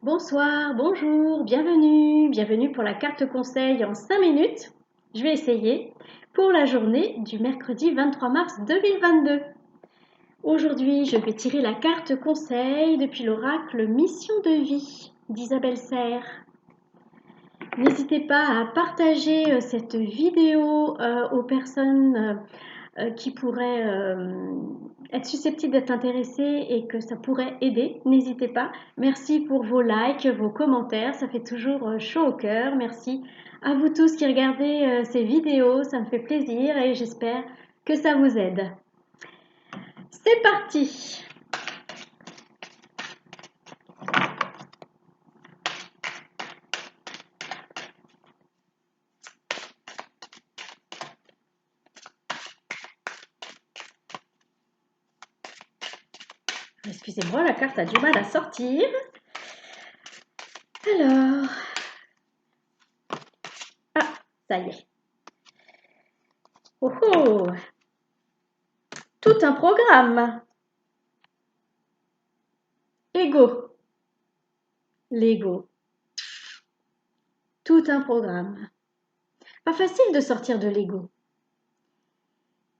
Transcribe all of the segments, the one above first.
Bonsoir, bonjour, bienvenue pour la carte conseil en 5 minutes. Je vais essayer pour la journée du mercredi 23 mars 2022. Aujourd'hui, je vais tirer la carte conseil depuis l'oracle Mission de vie d'Isabelle Serre. N'hésitez pas à partager cette vidéo aux personnes qui pourraient être susceptibles d'être intéressées et que ça pourrait aider. N'hésitez pas. Merci pour vos likes, vos commentaires. Ça fait toujours chaud au cœur. Merci à vous tous qui regardez ces vidéos. Ça me fait plaisir et j'espère que ça vous aide. C'est parti! Excusez-moi, la carte a du mal à sortir. Alors, ça y est. Oh oh! Tout un programme. Ego. L'ego. Tout un programme. Pas facile de sortir de l'ego.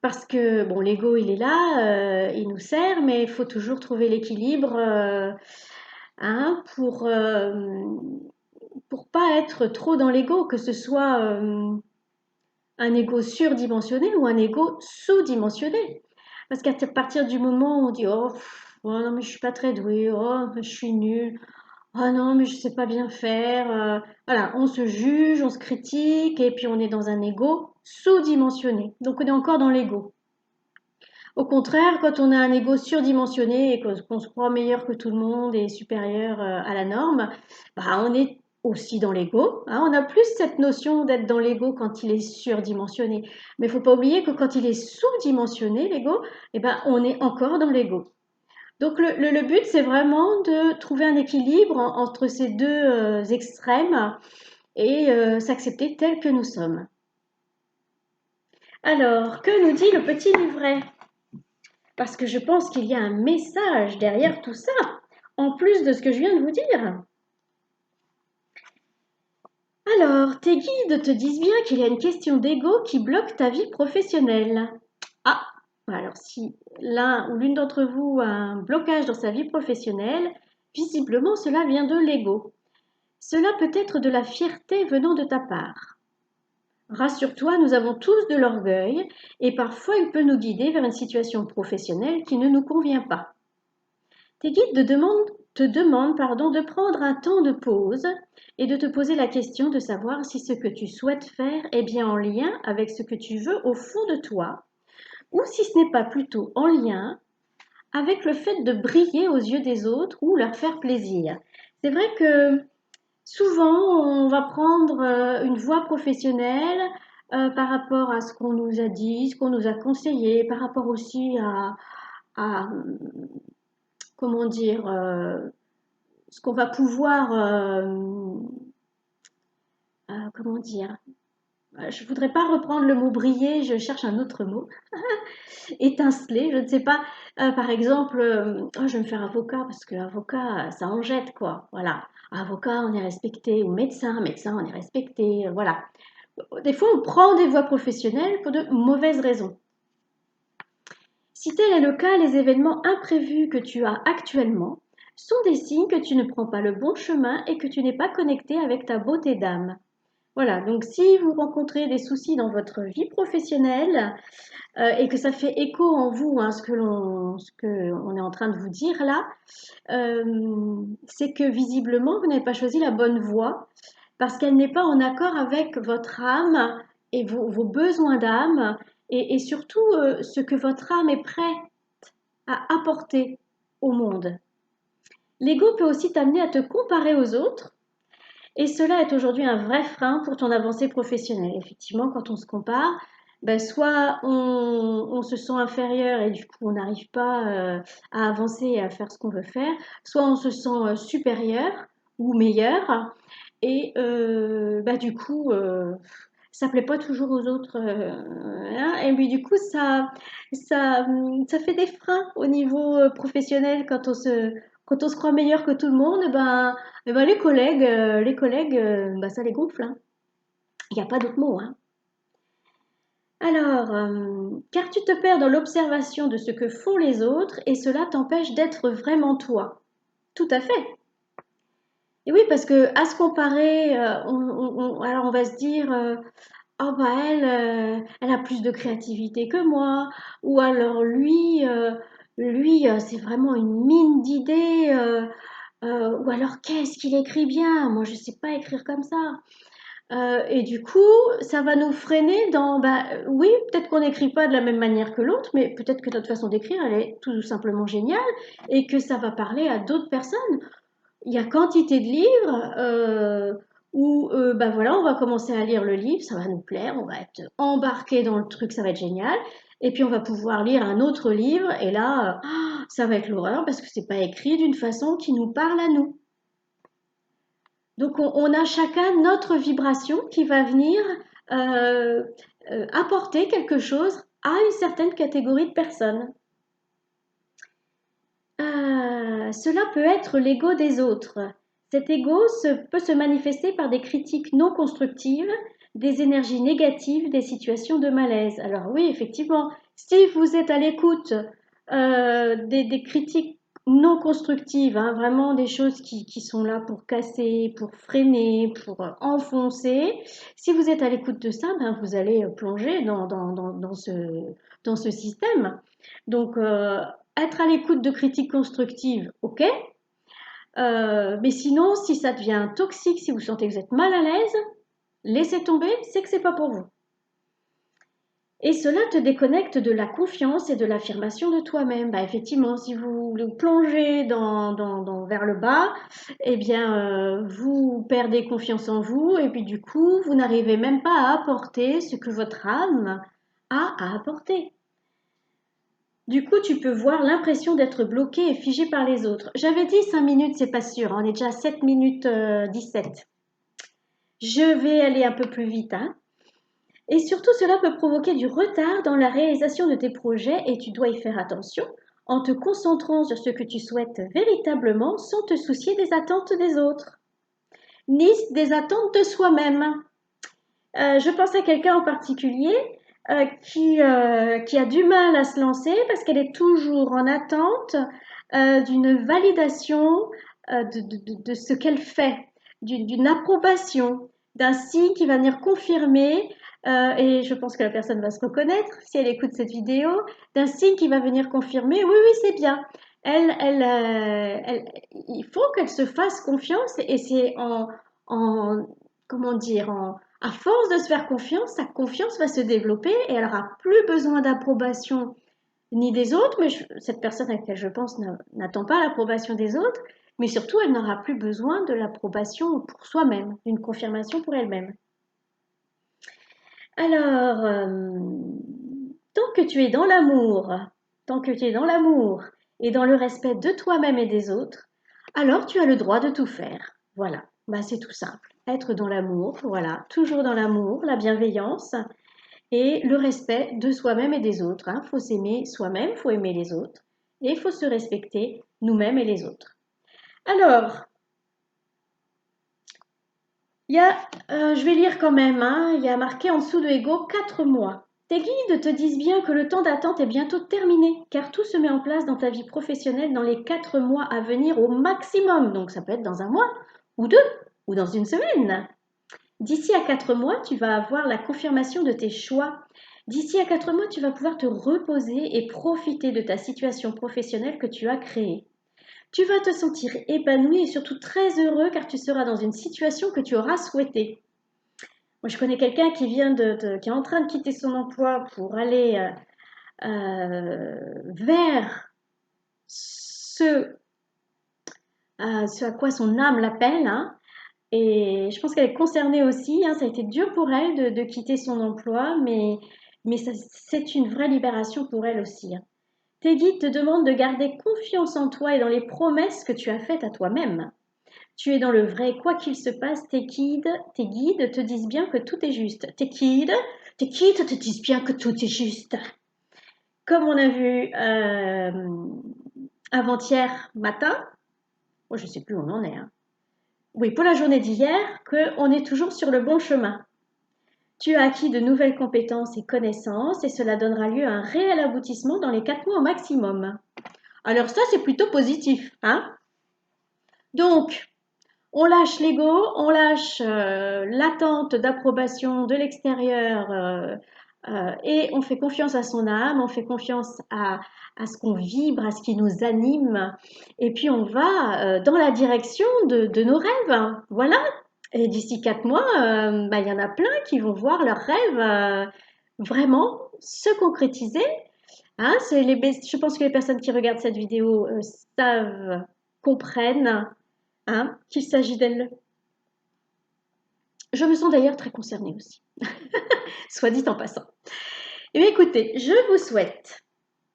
Parce que, bon, l'ego, il est là, il nous sert, mais il faut toujours trouver l'équilibre hein, pour pas être trop dans l'ego, que ce soit un ego surdimensionné ou un ego sous-dimensionné. Parce qu'à partir du moment où on dit oh, oh non, mais je suis pas très douée, oh, je suis nulle, oh non, mais je sais pas bien faire, voilà, on se juge, on se critique, et puis on est dans un ego sous-dimensionné. Donc on est encore dans l'ego. Au contraire, quand on a un ego surdimensionné et qu'on se croit meilleur que tout le monde et supérieur à la norme, bah, on est aussi dans l'ego. Hein. On a plus cette notion d'être dans l'ego quand il est surdimensionné. Mais il ne faut pas oublier que quand il est sous-dimensionné, l'ego, eh ben, on est encore dans l'ego. Donc le but, c'est vraiment de trouver un équilibre entre ces deux extrêmes et s'accepter tel que nous sommes. Alors, que nous dit le petit livret? Parce que je pense qu'il y a un message derrière tout ça, en plus de ce que je viens de vous dire. Alors, tes guides te disent bien qu'il y a une question d'ego qui bloque ta vie professionnelle. Ah, alors si l'un ou l'une d'entre vous a un blocage dans sa vie professionnelle, visiblement cela vient de l'ego. Cela peut être de la fierté venant de ta part. Rassure-toi, nous avons tous de l'orgueil et parfois il peut nous guider vers une situation professionnelle qui ne nous convient pas. Tes guides te demandent de prendre un temps de pause et de te poser la question de savoir si ce que tu souhaites faire est bien en lien avec ce que tu veux au fond de toi ou si ce n'est pas plutôt en lien avec le fait de briller aux yeux des autres ou leur faire plaisir. C'est vrai que souvent on va prendre une voie professionnelle par rapport à ce qu'on nous a dit, ce qu'on nous a conseillé, par rapport aussi à comment dire, ce qu'on va pouvoir, comment dire, je ne voudrais pas reprendre le mot briller, je cherche un autre mot, étinceler, je ne sais pas, par exemple, oh, je vais me faire avocat parce que avocat, ça en jette quoi, voilà. Avocat, on est respecté, ou médecin, on est respecté, voilà. Des fois, on prend des voies professionnelles pour de mauvaises raisons. Si tel est le cas, les événements imprévus que tu as actuellement sont des signes que tu ne prends pas le bon chemin et que tu n'es pas connecté avec ta beauté d'âme. Voilà, donc si vous rencontrez des soucis dans votre vie professionnelle et que ça fait écho en vous, hein, ce que l'on est en train de vous dire là, c'est que visiblement vous n'avez pas choisi la bonne voie parce qu'elle n'est pas en accord avec votre âme et vos besoins d'âme et surtout ce que votre âme est prête à apporter au monde. L'ego peut aussi t'amener à te comparer aux autres et cela est aujourd'hui un vrai frein pour ton avancée professionnelle. Effectivement, quand on se compare, ben soit on se sent inférieur et du coup on n'arrive pas à avancer et à faire ce qu'on veut faire, soit on se sent supérieur ou meilleur et du coup ça plaît pas toujours aux autres hein, et puis du coup ça fait des freins au niveau professionnel quand Quand on se croit meilleur que tout le monde, les collègues, bah, ça les gonfle, hein. Il n'y a pas d'autre mot, hein. Alors, car tu te perds dans l'observation de ce que font les autres et cela t'empêche d'être vraiment toi. Tout à fait. Et oui, parce que à se comparer, alors on va se dire, ah bah elle a plus de créativité que moi, ou alors lui, c'est vraiment une mine d'idées, ou alors qu'est-ce qu'il écrit bien, moi je sais pas écrire comme ça. Et du coup, ça va nous freiner dans, bah oui, peut-être qu'on n'écrit pas de la même manière que l'autre, mais peut-être que notre façon d'écrire, elle est tout simplement géniale et que ça va parler à d'autres personnes. Il y a quantité de livres où bah voilà, on va commencer à lire le livre, ça va nous plaire, on va être embarqué dans le truc, ça va être génial. Et puis on va pouvoir lire un autre livre et là, ça va être l'horreur parce que c'est pas écrit d'une façon qui nous parle à nous. Donc on a chacun notre vibration qui va venir euh, apporter quelque chose à une certaine catégorie de personnes. Cela peut être l'ego des autres. Cet ego peut se manifester par des critiques non constructives, des énergies négatives, des situations de malaise. Alors oui, effectivement, si vous êtes à l'écoute des critiques non constructives, hein, vraiment des choses qui sont là pour casser, pour freiner, pour enfoncer, si vous êtes à l'écoute de ça, ben, vous allez plonger dans ce système. Donc, être à l'écoute de critiques constructives, ok. Mais sinon, si ça devient toxique, si vous sentez que vous êtes mal à l'aise, laissez tomber, c'est que c'est pas pour vous. Et cela te déconnecte de la confiance et de l'affirmation de toi-même. Bah, effectivement, si vous plongez vers le bas, eh bien, vous perdez confiance en vous et puis du coup, vous n'arrivez même pas à apporter ce que votre âme a à apporter. Du coup, tu peux voir l'impression d'être bloqué et figé par les autres. J'avais dit 5 minutes, c'est pas sûr, on est déjà à 7 minutes 17. Je vais aller un peu plus vite, hein. Et surtout, cela peut provoquer du retard dans la réalisation de tes projets et tu dois y faire attention en te concentrant sur ce que tu souhaites véritablement sans te soucier des attentes des autres, ni des attentes de soi-même. Je pense à quelqu'un en particulier qui a du mal à se lancer parce qu'elle est toujours en attente d'une validation de ce qu'elle fait, d'une approbation, d'un signe qui va venir confirmer, et je pense que la personne va se reconnaître si elle écoute cette vidéo, d'un signe qui va venir confirmer, oui, oui, c'est bien. Il faut qu'elle se fasse confiance et c'est en comment dire, à force de se faire confiance, sa confiance va se développer et elle aura plus besoin d'approbation ni des autres, mais cette personne à laquelle je pense n'attend pas l'approbation des autres, mais surtout elle n'aura plus besoin de l'approbation pour soi-même, d'une confirmation pour elle-même. Alors, tant que tu es dans l'amour, tant que tu es dans l'amour et dans le respect de toi-même et des autres, alors tu as le droit de tout faire. Voilà, bah, c'est tout simple. Être dans l'amour, voilà, toujours dans l'amour, la bienveillance et le respect de soi-même et des autres. Il faut s'aimer soi-même, il faut aimer les autres et il faut se respecter nous-mêmes et les autres. Alors, je vais lire quand même, hein, il y a marqué en dessous de Ego 4 mois. Tes guides te disent bien que le temps d'attente est bientôt terminé, car tout se met en place dans ta vie professionnelle dans les 4 mois à venir au maximum. Donc ça peut être dans un mois, ou deux, ou dans une semaine. D'ici à 4 mois, tu vas avoir la confirmation de tes choix. D'ici à 4 mois, tu vas pouvoir te reposer et profiter de ta situation professionnelle que tu as créée. Tu vas te sentir épanoui et surtout très heureux car tu seras dans une situation que tu auras souhaitée. Moi, je connais quelqu'un qui est en train de quitter son emploi pour aller vers ce, ce à quoi son âme l'appelle, hein. Et je pense qu'elle est concernée aussi, hein. Ça a été dur pour elle de quitter son emploi, mais c'est une vraie libération pour elle aussi, hein. Tes guides te demandent de garder confiance en toi et dans les promesses que tu as faites à toi-même. Tu es dans le vrai, quoi qu'il se passe, tes guides te disent bien que tout est juste. Tes guides te disent bien que tout est juste. Comme on a vu avant-hier matin, Oh, je ne sais plus où on en est, hein. Oui, pour la journée d'hier, qu'on est toujours sur le bon chemin. Tu as acquis de nouvelles compétences et connaissances et cela donnera lieu à un réel aboutissement dans les 4 mois au maximum. Alors ça, c'est plutôt positif, hein? Donc, on lâche l'ego, on lâche l'attente d'approbation de l'extérieur et on fait confiance à son âme, on fait confiance à ce qu'on vibre, à ce qui nous anime. Et puis on va dans la direction de nos rêves. Voilà. Et d'ici 4 mois, bah, il y en a plein qui vont voir leurs rêves vraiment se concrétiser. Hein, je pense que les personnes qui regardent cette vidéo savent, comprennent, hein, qu'il s'agit d'elles. Je me sens d'ailleurs très concernée aussi, soit dit en passant. Et bien écoutez, je vous souhaite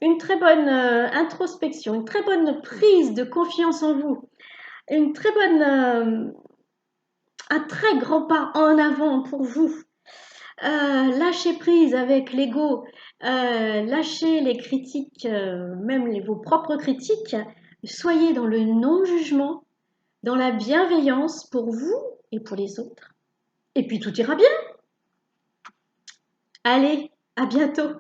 une très bonne introspection, une très bonne prise de confiance en vous, une très bonne, un très grand pas en avant pour vous. Lâchez prise avec l'ego, lâchez les critiques, même vos propres critiques. Soyez dans le non-jugement, dans la bienveillance pour vous et pour les autres. Et puis tout ira bien. Allez, à bientôt.